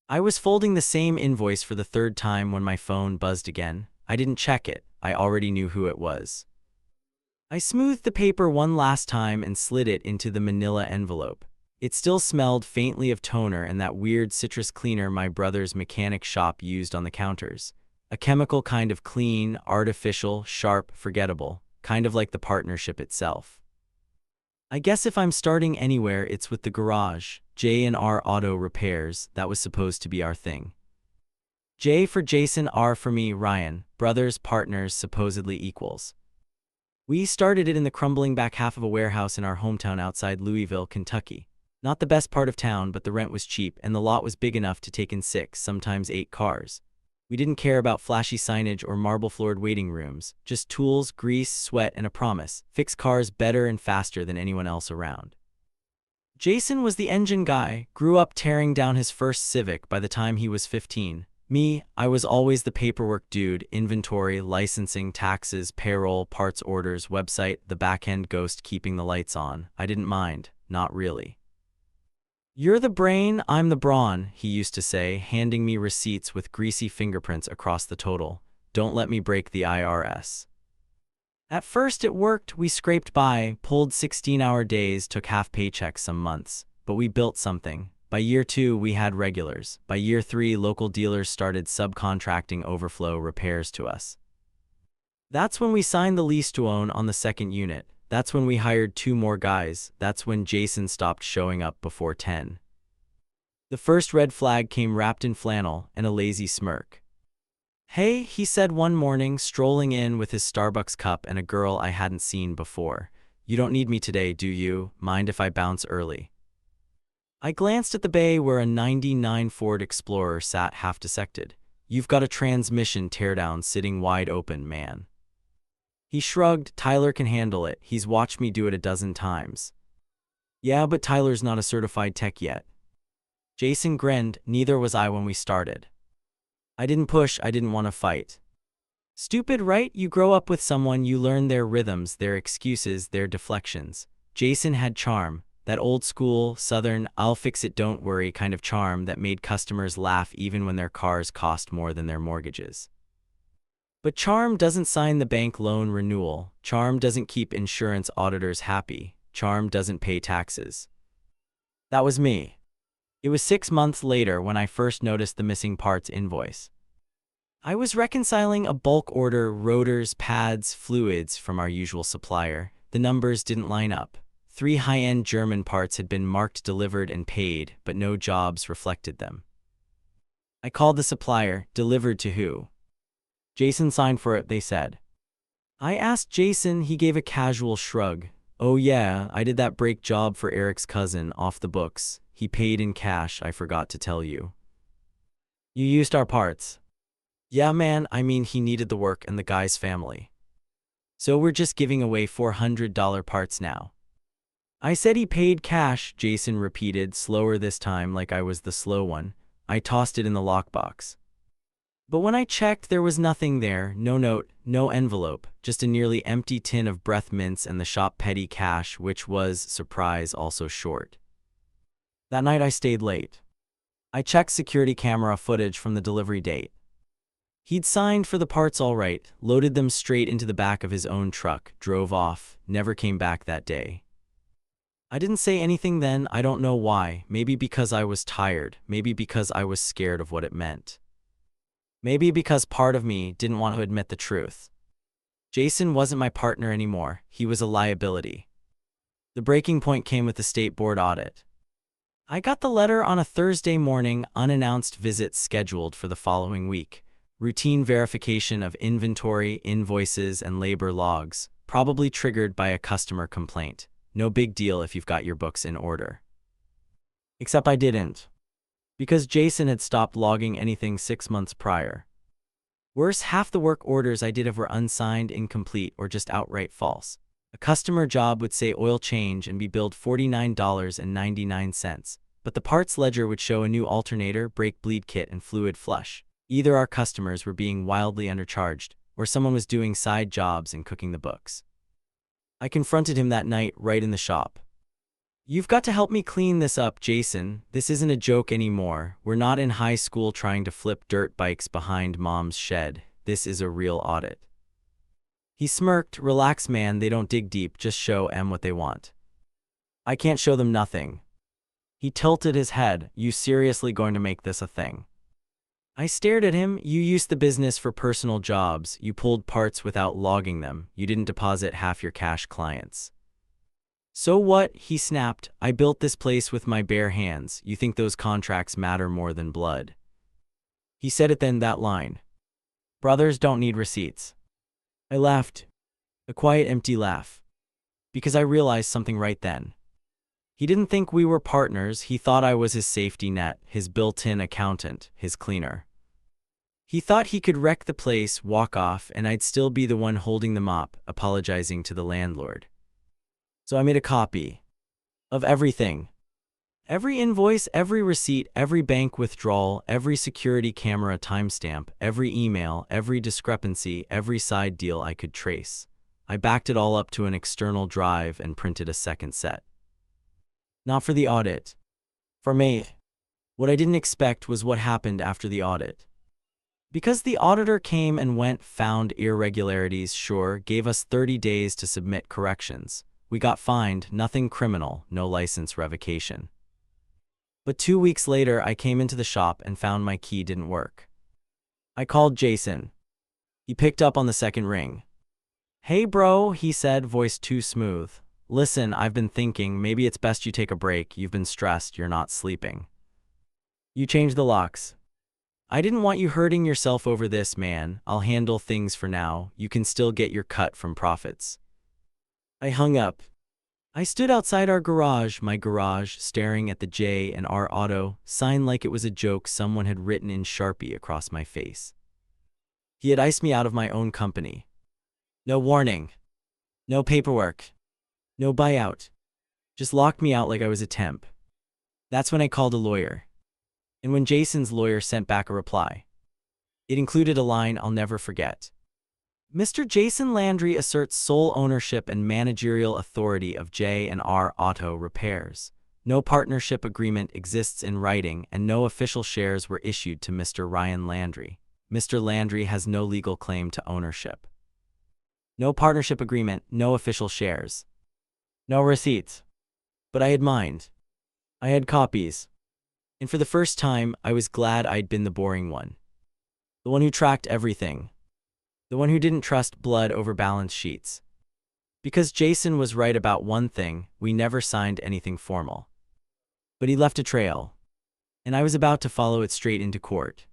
I was folding the same invoice for the third time when my phone buzzed again. I didn't check it. I already knew who it was. I smoothed the paper one last time and slid it into the manila envelope. It still smelled faintly of toner and that weird citrus cleaner my brother's mechanic shop used on the counters. A chemical kind of clean, artificial, sharp, forgettable, kind of like the partnership itself. I guess if I'm starting anywhere, it's with the garage. J&R Auto Repairs, that was supposed to be our thing. J for Jason, R for me, Ryan, brothers, partners, supposedly equals. We started it in the crumbling back half of a warehouse in our hometown outside Louisville, Kentucky. Not the best part of town, but the rent was cheap and the lot was big enough to take in 6, sometimes 8 cars. We didn't care about flashy signage or marble-floored waiting rooms, just tools, grease, sweat, and a promise: fix cars better and faster than anyone else around. Jason was the engine guy, grew up tearing down his first Civic by the time he was 15. Me, I was always the paperwork dude: inventory, licensing, taxes, payroll, parts orders, website, the back-end ghost keeping the lights on. I didn't mind, not really. "You're the brain, I'm the brawn," he used to say, handing me receipts with greasy fingerprints across the total. Don't let me break the IRS. At first it worked. We scraped by, pulled 16-hour days, took half paychecks some months. But we built something. By year 2, we had regulars. By year 3, local dealers started subcontracting overflow repairs to us. That's when we signed the lease to own on the second unit. That's when we hired 2 more guys. That's when Jason stopped showing up before 10. The first red flag came wrapped in flannel and a lazy smirk. "Hey," he said one morning, strolling in with his Starbucks cup and a girl I hadn't seen before. "You don't need me today, do you? Mind if I bounce early?" I glanced at the bay where a '99 Ford Explorer sat half dissected. "You've got a transmission teardown sitting wide open, man." He shrugged. "Tyler can handle it. He's watched me do it a dozen times." "Yeah, but Tyler's not a certified tech yet." Jason grinned. "Neither was I when we started. I didn't push, I didn't want to fight." Stupid, right? You grow up with someone, you learn their rhythms, their excuses, their deflections. Jason had charm, that old school, southern, I'll fix it, don't worry kind of charm that made customers laugh even when their cars cost more than their mortgages. But charm doesn't sign the bank loan renewal. Charm doesn't keep insurance auditors happy. Charm doesn't pay taxes. That was me. It was 6 months later when I first noticed the missing parts invoice. I was reconciling a bulk order: rotors, pads, fluids from our usual supplier. The numbers didn't line up. 3 high-end German parts had been marked delivered and paid, but no jobs reflected them. I called the supplier. "Delivered to who?" "Jason signed for it," they said. I asked Jason. He gave a casual shrug. "Oh yeah, I did that brake job for Eric's cousin, off the books. He paid in cash, I forgot to tell you." "You used our parts." "Yeah man, I mean he needed the work and the guy's family. So we're just giving away $400 parts now." "I said he paid cash," Jason repeated, slower this time, like I was the slow one. "I tossed it in the lockbox. But when I checked, there was nothing there. No note, no envelope, just a nearly empty tin of breath mints and the shop petty cash, which was, surprise, also short. That night I stayed late. I checked security camera footage from the delivery date. He'd signed for the parts all right, loaded them straight into the back of his own truck, drove off, never came back that day. I didn't say anything then. I don't know why. Maybe because I was tired. Maybe because I was scared of what it meant. Maybe because part of me didn't want to admit the truth. Jason wasn't my partner anymore. He was a liability. The breaking point came with the state board audit. I got the letter on a Thursday morning, unannounced visits scheduled for the following week. Routine verification of inventory, invoices, and labor logs, probably triggered by a customer complaint. No big deal if you've got your books in order. Except I didn't. Because Jason had stopped logging anything 6 months prior. Worse, half the work orders I did have were unsigned, incomplete, or just outright false. A customer job would say oil change and be billed $49.99, but the parts ledger would show a new alternator, brake bleed kit, and fluid flush. Either our customers were being wildly undercharged, or someone was doing side jobs and cooking the books. I confronted him that night right in the shop. You've got to help me clean this up, Jason. This isn't a joke anymore. We're not in high school trying to flip dirt bikes behind Mom's shed. This is a real audit. He smirked. Relax, man, they don't dig deep, just show em what they want. I can't show them nothing. He tilted his head. You seriously going to make this a thing? I stared at him. You used the business for personal jobs. You pulled parts without logging them. You didn't deposit half your cash clients. So what? He snapped. I built this place with my bare hands. You think those contracts matter more than blood? He said it then, that line. Brothers don't need receipts. I laughed. A quiet, empty laugh. Because I realized something right then. He didn't think we were partners. He thought I was his safety net, his built-in accountant, his cleaner. He thought he could wreck the place, walk off, and I'd still be the one holding the mop, apologizing to the landlord. So I made a copy of everything. Every invoice, every receipt, every bank withdrawal, every security camera timestamp, every email, every discrepancy, every side deal I could trace. I backed it all up to an external drive and printed a second set. Not for the audit. For me. What I didn't expect was what happened after the audit. Because the auditor came and went, found irregularities, sure, gave us 30 days to submit corrections. We got fined, nothing criminal, no license revocation. But 2 weeks later, I came into the shop and found my key didn't work. I called Jason. He picked up on the second ring. Hey bro, he said, voice too smooth. Listen, I've been thinking, maybe it's best you take a break. You've been stressed, you're not sleeping. You change the locks. I didn't want you hurting yourself over this, man. I'll handle things for now. You can still get your cut from profits. I hung up. I stood outside our garage, my garage, staring at the J&R Auto sign like it was a joke someone had written in Sharpie across my face. He had iced me out of my own company. No warning. No paperwork. No buyout. Just locked me out like I was a temp. That's when I called a lawyer. And when Jason's lawyer sent back a reply. It included a line I'll never forget. Mr. Jason Landry asserts sole ownership and managerial authority of J&R Auto Repairs. No partnership agreement exists in writing and no official shares were issued to Mr. Ryan Landry. Mr. Landry has no legal claim to ownership. No partnership agreement, no official shares. No receipts. But I had mine. I had copies. And for the first time, I was glad I'd been the boring one. The one who tracked everything. The one who didn't trust blood over balance sheets. Because Jason was right about one thing, we never signed anything formal. But he left a trail. And I was about to follow it straight into court.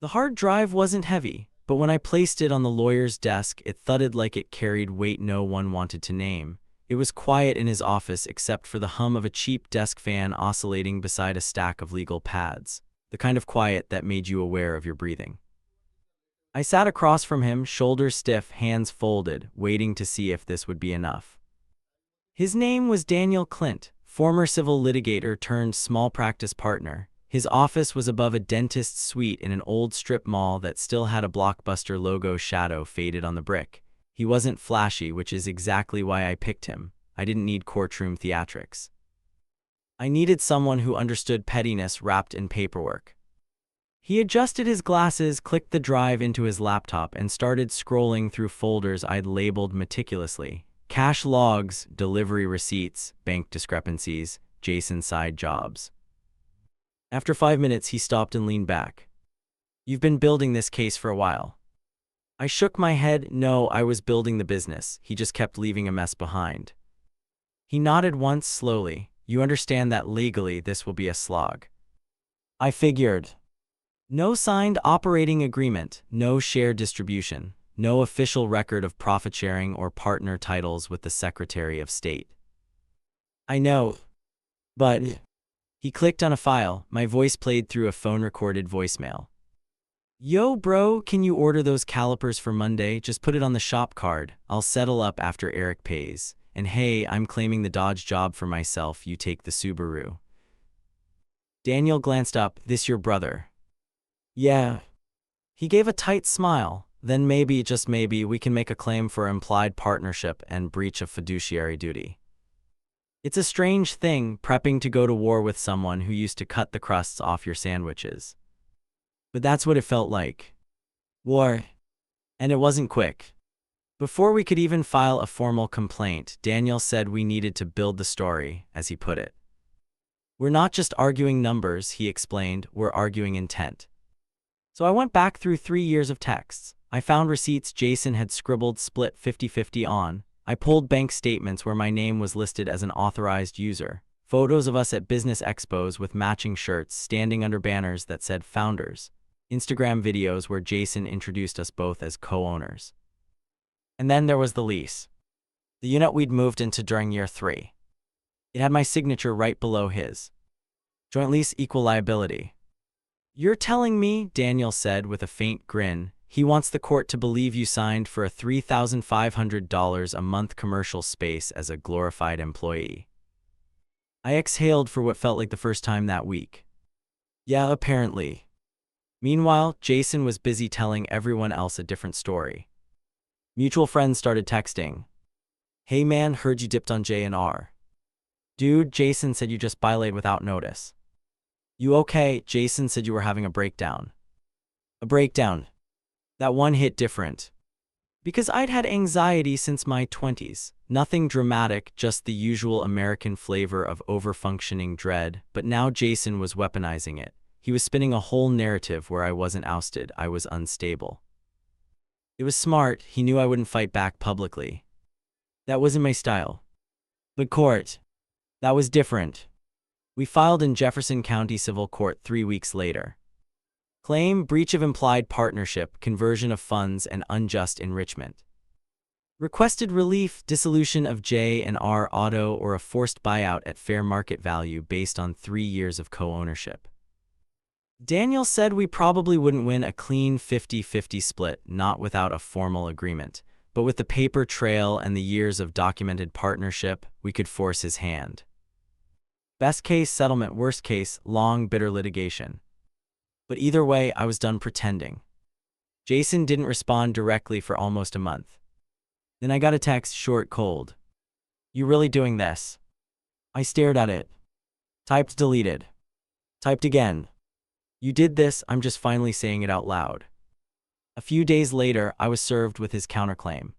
The hard drive wasn't heavy, but when I placed it on the lawyer's desk, it thudded like it carried weight no one wanted to name. It was quiet in his office except for the hum of a cheap desk fan oscillating beside a stack of legal pads, the kind of quiet that made you aware of your breathing. I sat across from him, shoulders stiff, hands folded, waiting to see if this would be enough. His name was Daniel Clint, former civil litigator turned small practice partner. His office was above a dentist's suite in an old strip mall that still had a Blockbuster logo shadow faded on the brick. He wasn't flashy, which is exactly why I picked him. I didn't need courtroom theatrics. I needed someone who understood pettiness wrapped in paperwork. He adjusted his glasses, clicked the drive into his laptop, and started scrolling through folders I'd labeled meticulously. Cash logs, delivery receipts, bank discrepancies, Jason's side jobs. After 5 minutes, he stopped and leaned back. You've been building this case for a while. I shook my head. No, I was building the business. He just kept leaving a mess behind. He nodded once slowly. You understand that legally this will be a slog. I figured. No signed operating agreement, no share distribution, no official record of profit sharing or partner titles with the Secretary of State. I know. But... He clicked on a file. My voice played through a phone-recorded voicemail. Yo bro, can you order those calipers for Monday? Just put it on the shop card. I'll settle up after Eric pays. And hey, I'm claiming the Dodge job for myself. You take the Subaru. Daniel glanced up. This your brother? Yeah. He gave a tight smile. Then maybe, just maybe, we can make a claim for implied partnership and breach of fiduciary duty. It's a strange thing, prepping to go to war with someone who used to cut the crusts off your sandwiches. But that's what it felt like. War. And it wasn't quick. Before we could even file a formal complaint, Daniel said we needed to build the story, as he put it. We're not just arguing numbers, he explained, we're arguing intent. So I went back through 3 years of texts. I found receipts Jason had scribbled split 50-50 on. I pulled bank statements where my name was listed as an authorized user. Photos of us at business expos with matching shirts standing under banners that said Founders. Instagram videos where Jason introduced us both as co-owners. And then there was the lease. The unit we'd moved into during year 3. It had my signature right below his. Joint lease equal liability. You're telling me, Daniel said with a faint grin, he wants the court to believe you signed for a $3,500 a month commercial space as a glorified employee. I exhaled for what felt like the first time that week. Yeah, apparently. Meanwhile, Jason was busy telling everyone else a different story. Mutual friends started texting. Hey man, heard you dipped on J&R. Dude, Jason said you just bailated without notice. You okay? Jason said you were having a breakdown. A breakdown. That one hit different. Because I'd had anxiety since my 20s. Nothing dramatic, just the usual American flavor of overfunctioning dread, but now Jason was weaponizing it. He was spinning a whole narrative where I wasn't ousted, I was unstable. It was smart, he knew I wouldn't fight back publicly. That wasn't my style. But court. That was different. We filed in Jefferson County Civil Court 3 weeks later. Claim, breach of implied partnership, conversion of funds, and unjust enrichment. Requested relief, dissolution of J&R Auto or a forced buyout at fair market value based on 3 years of co-ownership. Daniel said we probably wouldn't win a clean 50-50 split, not without a formal agreement, but with the paper trail and the years of documented partnership, we could force his hand. Best case settlement, worst case, long, bitter litigation. But either way, I was done pretending. Jason didn't respond directly for almost a month. Then I got a text, short, cold. You really doing this? I stared at it. Typed, deleted. Typed again. You did this, I'm just finally saying it out loud. A few days later, I was served with his counterclaim.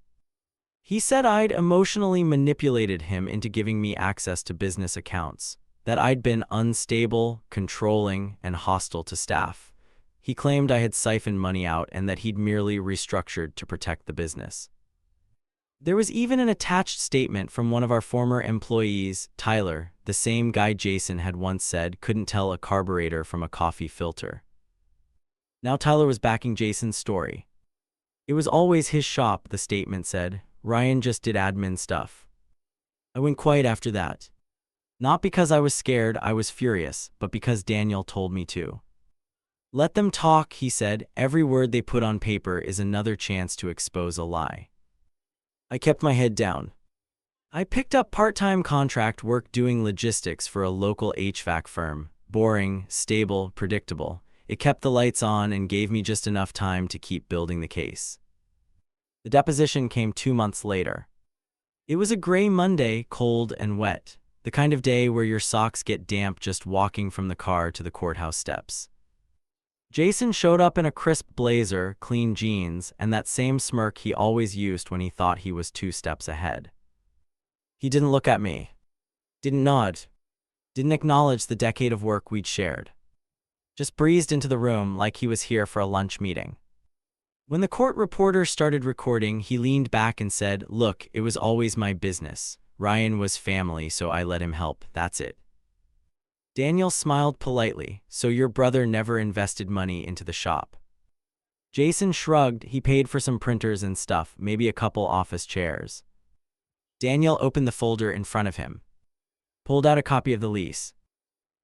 He said I'd emotionally manipulated him into giving me access to business accounts, that I'd been unstable, controlling, and hostile to staff. He claimed I had siphoned money out and that he'd merely restructured to protect the business. There was even an attached statement from one of our former employees, Tyler, the same guy Jason had once said couldn't tell a carburetor from a coffee filter. Now Tyler was backing Jason's story. It was always his shop, the statement said. Ryan just did admin stuff. I went quiet after that. Not because I was scared, I was furious, but because Daniel told me to. Let them talk, he said. Every word they put on paper is another chance to expose a lie. I kept my head down. I picked up part-time contract work doing logistics for a local HVAC firm. Boring, stable, predictable. It kept the lights on and gave me just enough time to keep building the case. The deposition came 2 months later. It was a gray Monday, cold and wet. The kind of day where your socks get damp just walking from the car to the courthouse steps. Jason showed up in a crisp blazer, clean jeans, and that same smirk he always used when he thought he was 2 steps ahead. He didn't look at me. Didn't nod. Didn't acknowledge the decade of work we'd shared. Just breezed into the room like he was here for a lunch meeting. When the court reporter started recording, he leaned back and said, "Look, it was always my business. Ryan was family, so I let him help, that's it." Daniel smiled politely. "So your brother never invested money into the shop?" Jason shrugged. He paid for some printers and stuff, maybe a couple office chairs. Daniel opened the folder in front of him. Pulled out a copy of the lease.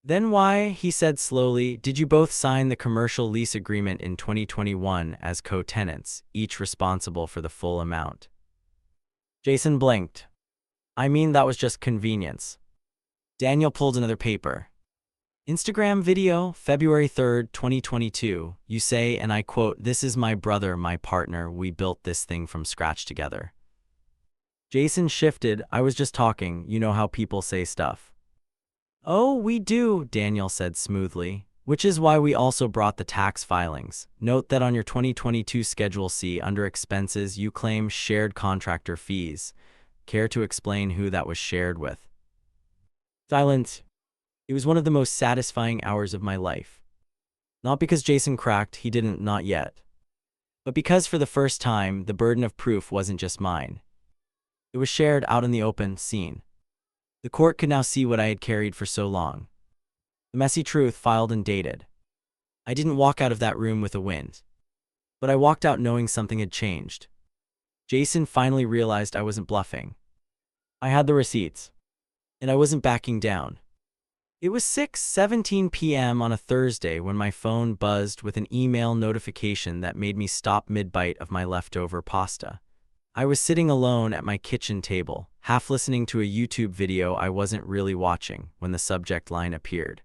"Then why," he said slowly, "did you both sign the commercial lease agreement in 2021 as co-tenants, each responsible for the full amount?" Jason blinked. "I mean, that was just convenience." Daniel pulled another paper. Instagram video, February 3rd, 2022. You say, and I quote, "This is my brother, my partner. We built this thing from scratch together." Jason shifted. I was just talking. You know how people say stuff. Oh, we do, Daniel said smoothly, which is why we also brought the tax filings. Note that on your 2022 Schedule C under expenses, you claim shared contractor fees. Care to explain who that was shared with? Silence. It was one of the most satisfying hours of my life. Not because Jason cracked, he didn't, not yet. But because for the first time, the burden of proof wasn't just mine. It was shared out in the open, seen. The court could now see what I had carried for so long. The messy truth, filed and dated. I didn't walk out of that room with a win. But I walked out knowing something had changed. Jason finally realized I wasn't bluffing. I had the receipts. And I wasn't backing down. It was 6:17 p.m. on a Thursday when my phone buzzed with an email notification that made me stop mid-bite of my leftover pasta. I was sitting alone at my kitchen table, half listening to a YouTube video I wasn't really watching, when the subject line appeared.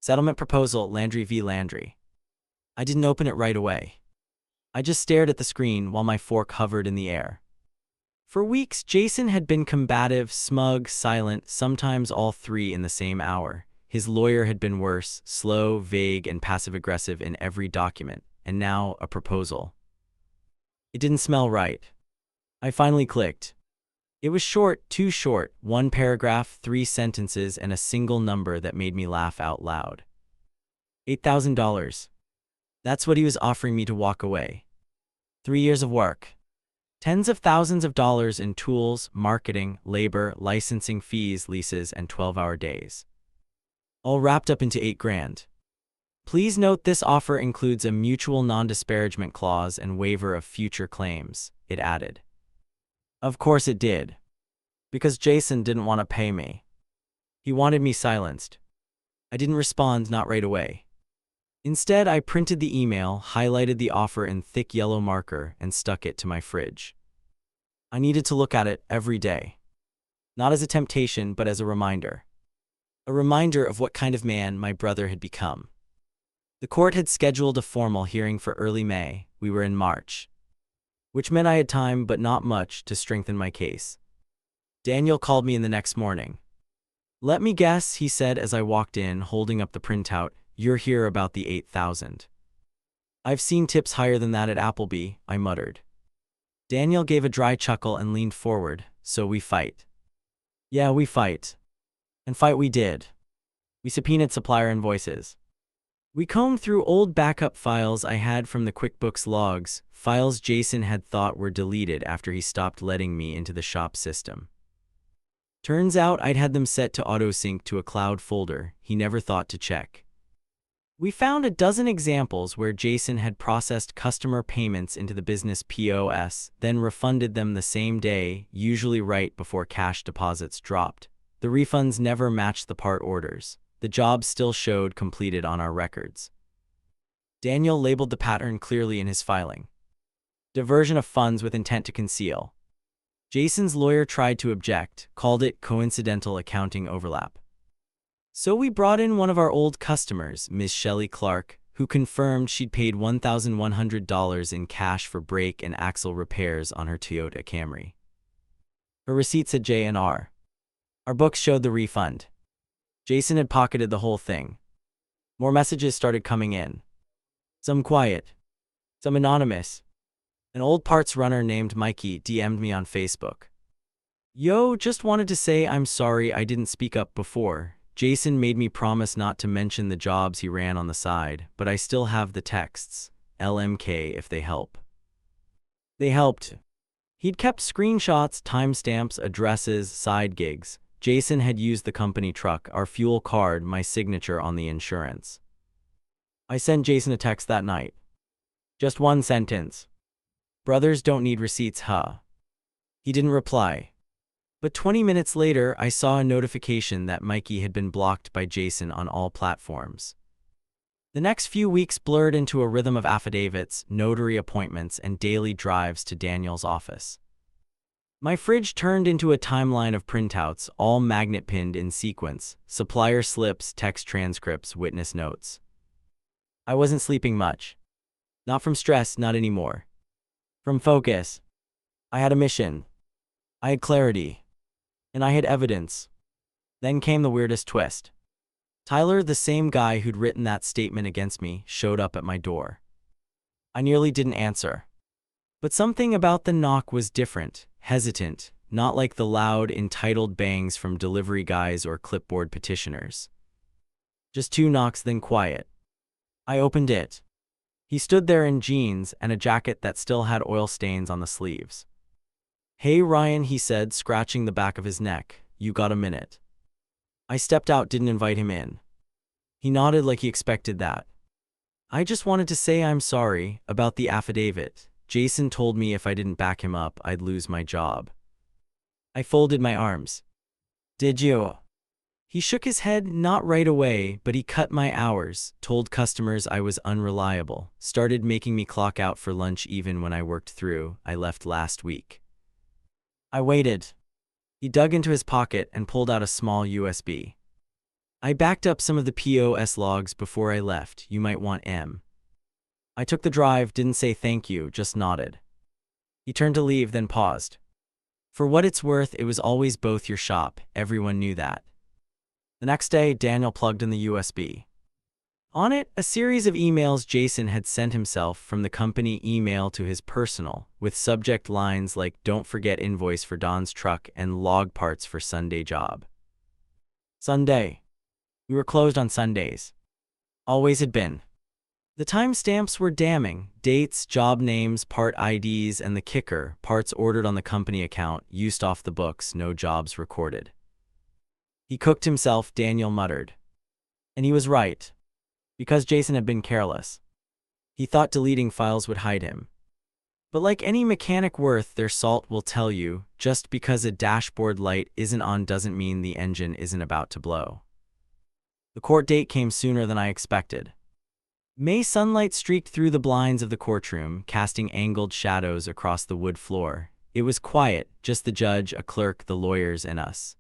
Settlement proposal, Landry v. Landry. I didn't open it right away. I just stared at the screen while my fork hovered in the air. For weeks, Jason had been combative, smug, silent, sometimes all three in the same hour. His lawyer had been worse, slow, vague, and passive-aggressive in every document, and now a proposal. It didn't smell right. I finally clicked. It was short, too short, 1 paragraph, 3 sentences, and a single number that made me laugh out loud. $8,000. That's what he was offering me to walk away. 3 years of work. Tens of thousands of dollars in tools, marketing, labor, licensing fees, leases, and 12-hour days. All wrapped up into $8,000. Please note this offer includes a mutual non-disparagement clause and waiver of future claims, it added. Of course it did. Because Jason didn't want to pay me. He wanted me silenced. I didn't respond, not right away. Instead, I printed the email, highlighted the offer in thick yellow marker, and stuck it to my fridge. I needed to look at it every day. Not as a temptation, but as a reminder. A reminder of what kind of man my brother had become. The court had scheduled a formal hearing for early May. We were in March. Which meant I had time, but not much, to strengthen my case. Daniel called me in the next morning. Let me guess, he said as I walked in, holding up the printout. You're here about the $8,000. I've seen tips higher than that at Applebee, I muttered. Daniel gave a dry chuckle and leaned forward. So we fight. Yeah, we fight. And fight we did. We subpoenaed supplier invoices. We combed through old backup files I had from the QuickBooks logs, files Jason had thought were deleted after he stopped letting me into the shop system. Turns out I'd had them set to autosync to a cloud folder he never thought to check. We found a dozen examples where Jason had processed customer payments into the business POS, then refunded them the same day, usually right before cash deposits dropped. The refunds never matched the part orders. The job still showed completed on our records. Daniel labeled the pattern clearly in his filing. Diversion of funds with intent to conceal. Jason's lawyer tried to object, called it coincidental accounting overlap. So we brought in one of our old customers, Ms. Shelley Clark, who confirmed she'd paid $1,100 in cash for brake and axle repairs on her Toyota Camry. Her receipt said J&R. Our books showed the refund. Jason had pocketed the whole thing. More messages started coming in. Some quiet. Some anonymous. An old parts runner named Mikey DM'd me on Facebook. Yo, just wanted to say I'm sorry I didn't speak up before. Jason made me promise not to mention the jobs he ran on the side, but I still have the texts. LMK if they help. They helped. He'd kept screenshots, timestamps, addresses, side gigs. Jason had used the company truck, our fuel card, my signature on the insurance. I sent Jason a text that night. Just one sentence. Brothers don't need receipts, huh? He didn't reply. But 20 minutes later, I saw a notification that Mikey had been blocked by Jason on all platforms. The next few weeks blurred into a rhythm of affidavits, notary appointments, and daily drives to Daniel's office. My fridge turned into a timeline of printouts, all magnet-pinned in sequence, supplier slips, text transcripts, witness notes. I wasn't sleeping much. Not from stress, not anymore. From focus. I had a mission. I had clarity, and I had evidence. Then came the weirdest twist. Tyler, the same guy who'd written that statement against me, showed up at my door. I nearly didn't answer. But something about the knock was different, hesitant, not like the loud, entitled bangs from delivery guys or clipboard petitioners. Just two knocks, then quiet. I opened it. He stood there in jeans and a jacket that still had oil stains on the sleeves. "Hey Ryan," he said, scratching the back of his neck. "You got a minute?" I stepped out, didn't invite him in. He nodded like he expected that. "I just wanted to say I'm sorry about the affidavit. Jason told me if I didn't back him up, I'd lose my job." I folded my arms. "Did you?" He shook his head, not right away, but he cut my hours, told customers I was unreliable, started making me clock out for lunch even when I worked through. I left last week. I waited. He dug into his pocket and pulled out a small USB. "I backed up some of the POS logs before I left. You might want M." I took the drive, didn't say thank you, just nodded. He turned to leave, then paused. "For what it's worth, it was always both your shop. Everyone knew that." The next day, Daniel plugged in the USB. On it, a series of emails Jason had sent himself from the company email to his personal, with subject lines like "Don't forget invoice for Don's truck" and "Log parts for Sunday job." Sunday. We were closed on Sundays. Always had been. The timestamps were damning: dates, job names, part IDs, and the kicker, parts ordered on the company account, used off the books, no jobs recorded. "He cooked himself," Daniel muttered. And he was right. Because Jason had been careless. He thought deleting files would hide him. But like any mechanic worth their salt will tell you, just because a dashboard light isn't on doesn't mean the engine isn't about to blow. The court date came sooner than I expected. May sunlight streaked through the blinds of the courtroom, casting angled shadows across the wood floor. It was quiet, just the judge, a clerk, the lawyers, and us.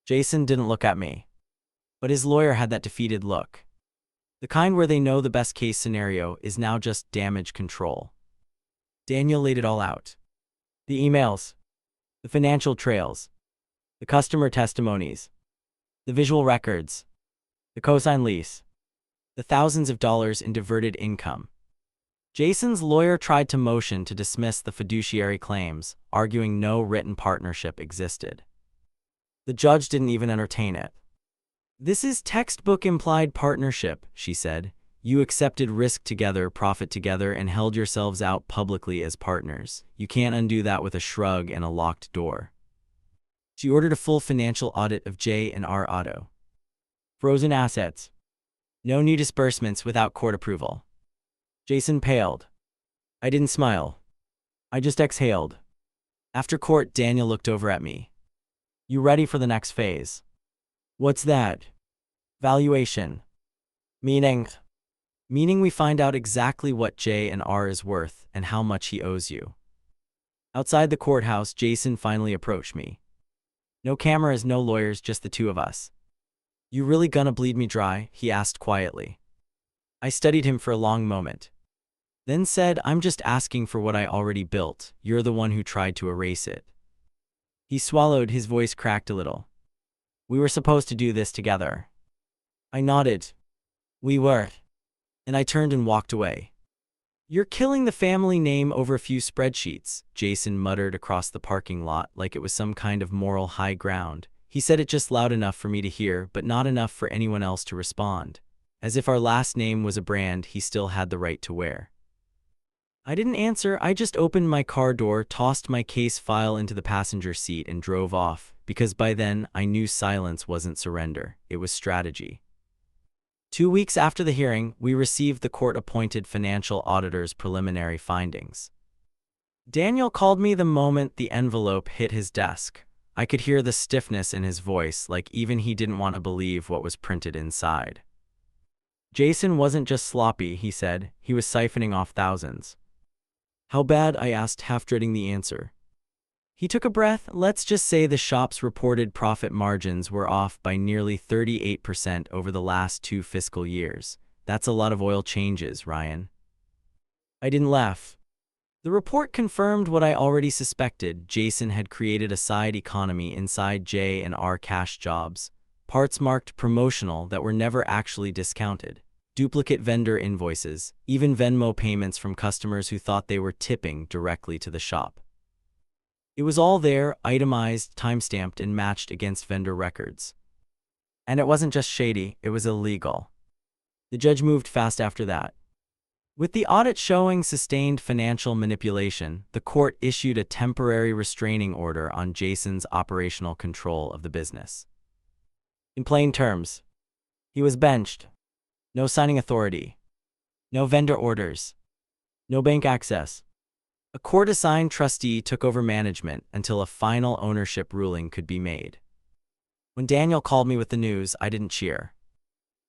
Jason didn't look at me. But his lawyer had that defeated look. The kind where they know the best case scenario is now just damage control. Daniel laid it all out. The emails. The financial trails. The customer testimonies. The visual records. The cosign lease. The thousands of dollars in diverted income. Jason's lawyer tried to motion to dismiss the fiduciary claims, arguing no written partnership existed. The judge didn't even entertain it. "This is textbook implied partnership," she said. "You accepted risk together, profit together, and held yourselves out publicly as partners. You can't undo that with a shrug and a locked door." She ordered a full financial audit of J&R Auto. Frozen assets. No new disbursements without court approval. Jason paled. I didn't smile. I just exhaled. After court, Daniel looked over at me. "You ready for the next phase?" "What's that?" "Valuation." Meaning we find out exactly what J&R is worth and how much he owes you." Outside the courthouse, Jason finally approached me. No cameras, no lawyers, just the two of us. "You really gonna bleed me dry?" he asked quietly. I studied him for a long moment. Then said, "I'm just asking for what I already built. You're the one who tried to erase it." He swallowed, his voice cracked a little. "We were supposed to do this together." I nodded. "We were." And I turned and walked away. "You're killing the family name over a few spreadsheets," Jason muttered across the parking lot like it was some kind of moral high ground. He said it just loud enough for me to hear, but not enough for anyone else to respond. As if our last name was a brand he still had the right to wear. I didn't answer. I just opened my car door, tossed my case file into the passenger seat, and drove off, because by then I knew silence wasn't surrender, it was strategy. 2 weeks after the hearing, we received the court-appointed financial auditor's preliminary findings. Daniel called me the moment the envelope hit his desk. I could hear the stiffness in his voice, like even he didn't want to believe what was printed inside. Jason wasn't just sloppy, he said. He was siphoning off thousands. "How bad?" I asked, half dreading the answer. He took a breath. "Let's just say the shop's reported profit margins were off by nearly 38% over the last 2 fiscal years. That's a lot of oil changes, Ryan." I didn't laugh. The report confirmed what I already suspected. Jason had created a side economy inside J&R Cash jobs, parts marked promotional that were never actually discounted, duplicate vendor invoices, even Venmo payments from customers who thought they were tipping directly to the shop. It was all there, itemized, timestamped, and matched against vendor records. And it wasn't just shady, it was illegal. The judge moved fast after that. With the audit showing sustained financial manipulation, the court issued a temporary restraining order on Jason's operational control of the business. In plain terms, he was benched. No signing authority. No vendor orders. No bank access. A court-assigned trustee took over management until a final ownership ruling could be made. When Daniel called me with the news, I didn't cheer.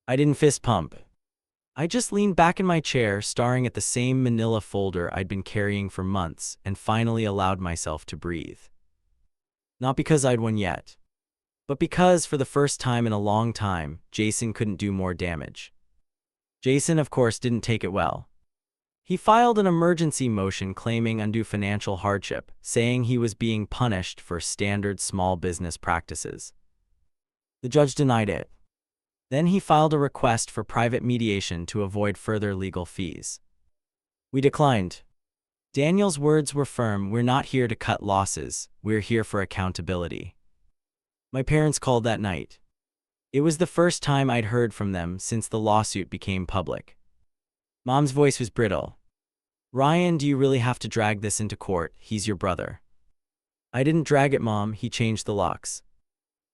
I didn't fist pump. I just leaned back in my chair, staring at the same manila folder I'd been carrying for months, and finally allowed myself to breathe. Not because I'd won yet, but because, for the first time in a long time, Jason couldn't do more damage. Jason, of course, didn't take it well. He filed an emergency motion claiming undue financial hardship, saying he was being punished for standard small business practices. The judge denied it. Then he filed a request for private mediation to avoid further legal fees. We declined. Daniel's words were firm: "We're not here to cut losses, we're here for accountability." My parents called that night. It was the first time I'd heard from them since the lawsuit became public. Mom's voice was brittle. "Ryan, do you really have to drag this into court? He's your brother." "I didn't drag it, Mom, he changed the locks."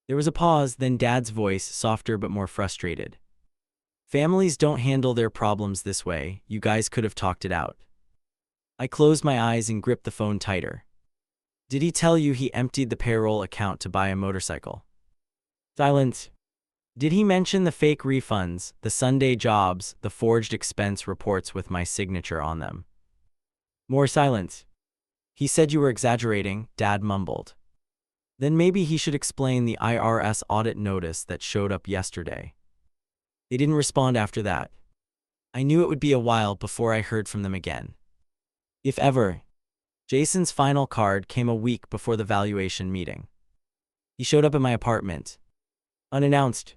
There was a pause, then Dad's voice, softer but more frustrated. "Families don't handle their problems this way. You guys could have talked it out." I closed my eyes and gripped the phone tighter. "Did he tell you he emptied the payroll account to buy a motorcycle?" Silence. "Did he mention the fake refunds, the Sunday jobs, the forged expense reports with my signature on them?" More silence. "He said you were exaggerating," Dad mumbled. "Then maybe he should explain the IRS audit notice that showed up yesterday." They didn't respond after that. I knew it would be a while before I heard from them again. If ever. Jason's final card came a week before the valuation meeting. He showed up at my apartment. Unannounced.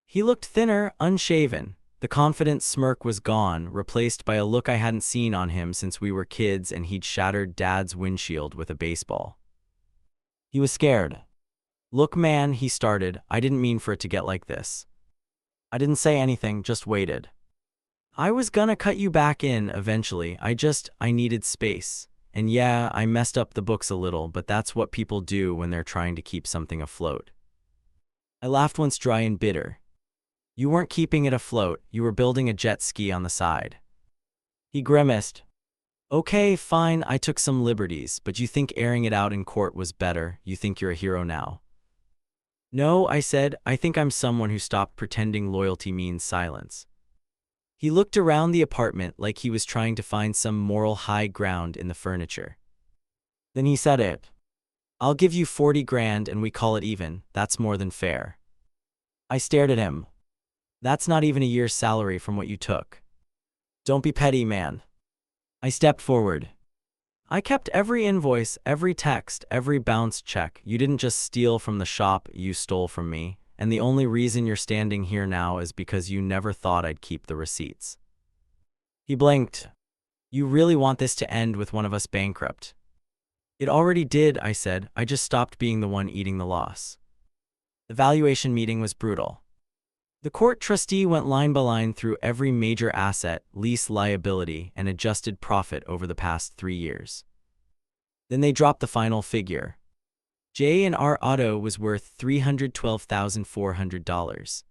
He looked thinner, unshaven. The confident smirk was gone, replaced by a look I hadn't seen on him since we were kids and he'd shattered Dad's windshield with a baseball. He was scared. "Look, man," he started, "I didn't mean for it to get like this." I didn't say anything, just waited. "I was gonna cut you back in eventually, I needed space. And yeah, I messed up the books a little, but that's what people do when they're trying to keep something afloat." I laughed once, dry and bitter. "You weren't keeping it afloat, you were building a jet ski on the side." He grimaced. "Okay, fine, I took some liberties, but you think airing it out in court was better? You think you're a hero now?" "No," I said, "I think I'm someone who stopped pretending loyalty means silence." He looked around the apartment like he was trying to find some moral high ground in the furniture. Then he said it. "I'll give you 40 grand and we call it even, that's more than fair." I stared at him. "That's not even a year's salary from what you took." "Don't be petty, man." I stepped forward. "I kept every invoice, every text, every bounced check. You didn't just steal from the shop, you stole from me. And the only reason you're standing here now is because you never thought I'd keep the receipts." He blinked. "You really want this to end with one of us bankrupt?" "It already did," I said. "I just stopped being the one eating the loss." The valuation meeting was brutal. The court trustee went line by line through every major asset, lease liability, and adjusted profit over the past 3 years. Then they dropped the final figure. J&R Auto was worth $312,400.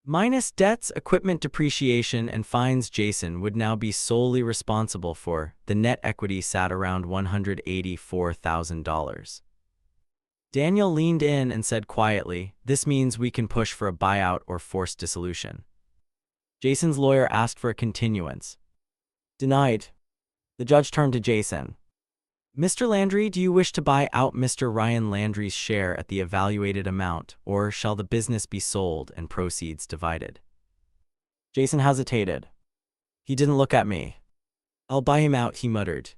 Minus debts, equipment depreciation, and fines, Jason would now be solely responsible for. The net equity sat around $184,000. Daniel leaned in and said quietly, "This means we can push for a buyout or forced dissolution." Jason's lawyer asked for a continuance. Denied. The judge turned to Jason. "Mr. Landry, do you wish to buy out Mr. Ryan Landry's share at the evaluated amount, or shall the business be sold and proceeds divided?" Jason hesitated. He didn't look at me. "I'll buy him out," he muttered.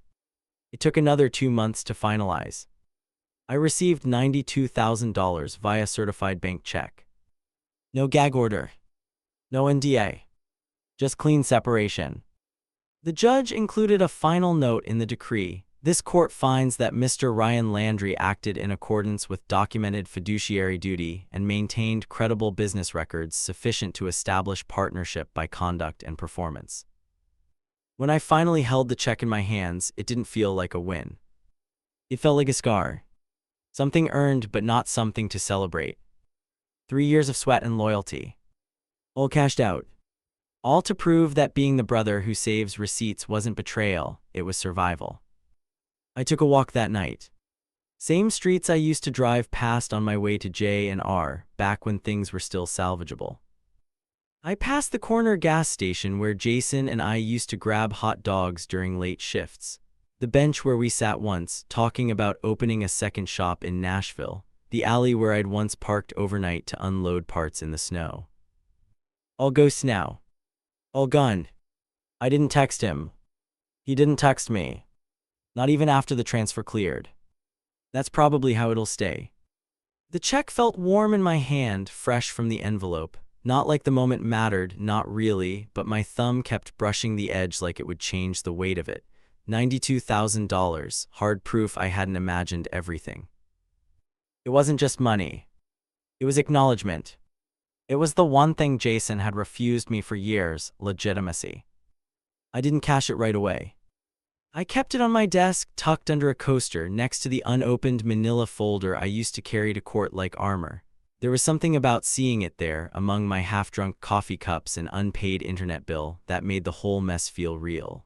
It took another 2 months to finalize. I received $92,000 via certified bank check. No gag order. No NDA. Just clean separation. The judge included a final note in the decree. This court finds that Mr. Ryan Landry acted in accordance with documented fiduciary duty and maintained credible business records sufficient to establish partnership by conduct and performance. When I finally held the check in my hands, it didn't feel like a win. It felt like a scar. Something earned, but not something to celebrate. 3 years of sweat and loyalty. All cashed out. All to prove that being the brother who saves receipts wasn't betrayal, it was survival. I took a walk that night. Same streets I used to drive past on my way to J&R, back when things were still salvageable. I passed the corner gas station where Jason and I used to grab hot dogs during late shifts. The bench where we sat once, talking about opening a second shop in Nashville. The alley where I'd once parked overnight to unload parts in the snow. All ghosts now. All gone. I didn't text him. He didn't text me. Not even after the transfer cleared. That's probably how it'll stay. The check felt warm in my hand, fresh from the envelope. Not like the moment mattered, not really, but my thumb kept brushing the edge like it would change the weight of it. $92,000, hard proof I hadn't imagined everything. It wasn't just money. It was acknowledgement. It was the one thing Jason had refused me for years, legitimacy. I didn't cash it right away. I kept it on my desk, tucked under a coaster next to the unopened manila folder I used to carry to court like armor. There was something about seeing it there, among my half-drunk coffee cups and unpaid internet bill, that made the whole mess feel real.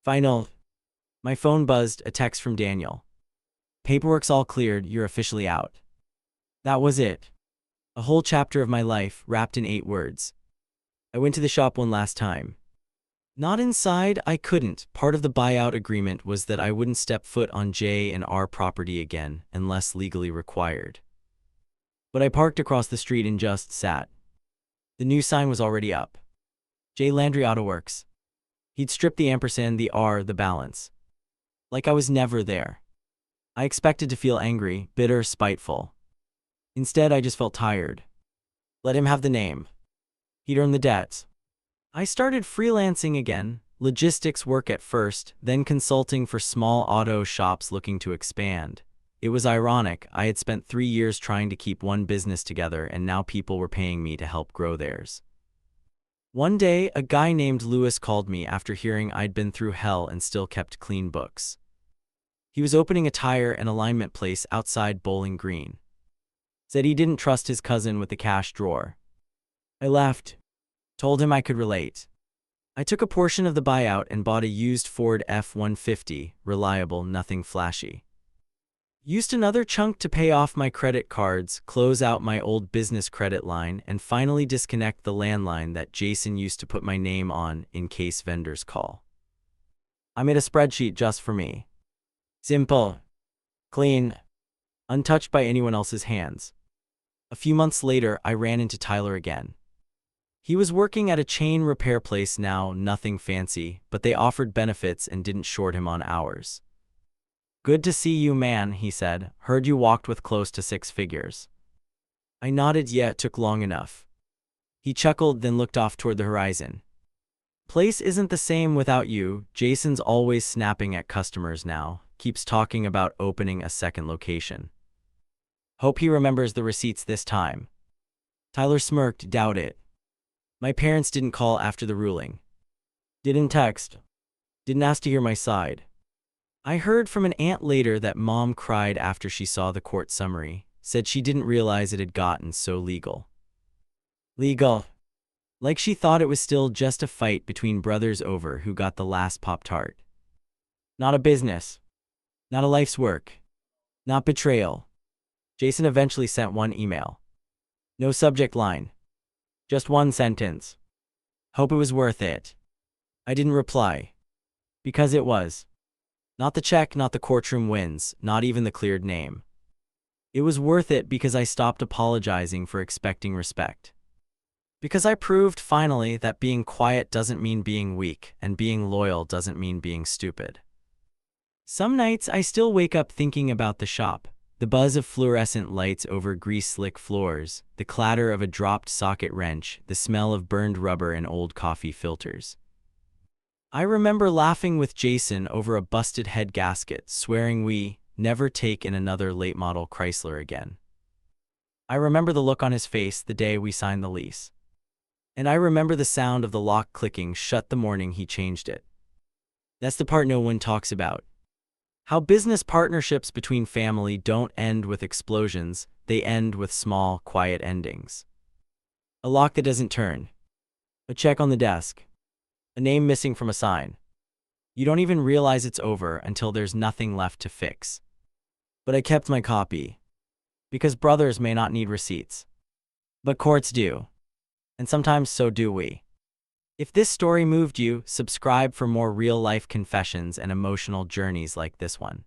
Final. My phone buzzed, a text from Daniel. Paperwork's all cleared, you're officially out. That was it. A whole chapter of my life, wrapped in 8 words. I went to the shop one last time. Not inside, I couldn't. Part of the buyout agreement was that I wouldn't step foot on J&R property again, unless legally required. But I parked across the street and just sat. The new sign was already up. J. Landry Auto Works. He'd stripped the ampersand, the R, the balance. Like I was never there. I expected to feel angry, bitter, spiteful. Instead, I just felt tired. Let him have the name. He'd earned the debts. I started freelancing again, logistics work at first, then consulting for small auto shops looking to expand. It was ironic, I had spent 3 years trying to keep one business together and now people were paying me to help grow theirs. One day, a guy named Lewis called me after hearing I'd been through hell and still kept clean books. He was opening a tire and alignment place outside Bowling Green. Said he didn't trust his cousin with the cash drawer. I laughed. Told him I could relate. I took a portion of the buyout and bought a used Ford F-150, reliable, nothing flashy. Used another chunk to pay off my credit cards, close out my old business credit line, and finally disconnect the landline that Jason used to put my name on in case vendors call. I made a spreadsheet just for me. Simple. Clean. Untouched by anyone else's hands. A few months later, I ran into Tyler again. He was working at a chain repair place now, nothing fancy, but they offered benefits and didn't short him on hours. Good to see you, man, he said. Heard you walked with close to 6 figures. I nodded, yeah, it took long enough. He chuckled, then looked off toward the horizon. Place isn't the same without you. Jason's always snapping at customers now, keeps talking about opening a second location. Hope he remembers the receipts this time. Tyler smirked, doubt it. My parents didn't call after the ruling. Didn't text. Didn't ask to hear my side. I heard from an aunt later that mom cried after she saw the court summary, said she didn't realize it had gotten so legal. Legal. Like she thought it was still just a fight between brothers over who got the last Pop-Tart. Not a business. Not a life's work. Not betrayal. Jason eventually sent one email. No subject line. Just one sentence. Hope it was worth it. I didn't reply. Because it was. Not the check, not the courtroom wins, not even the cleared name. It was worth it because I stopped apologizing for expecting respect. Because I proved, finally, that being quiet doesn't mean being weak, and being loyal doesn't mean being stupid. Some nights I still wake up thinking about the shop. The buzz of fluorescent lights over grease-slick floors, the clatter of a dropped socket wrench, the smell of burned rubber and old coffee filters. I remember laughing with Jason over a busted head gasket, swearing we never take in another late-model Chrysler again. I remember the look on his face the day we signed the lease. And I remember the sound of the lock clicking shut the morning he changed it. That's the part no one talks about. How business partnerships between family don't end with explosions, they end with small, quiet endings. A lock that doesn't turn. A check on the desk. A name missing from a sign. You don't even realize it's over until there's nothing left to fix. But I kept my copy. Because brothers may not need receipts. But courts do. And sometimes so do we. If this story moved you, subscribe for more real-life confessions and emotional journeys like this one.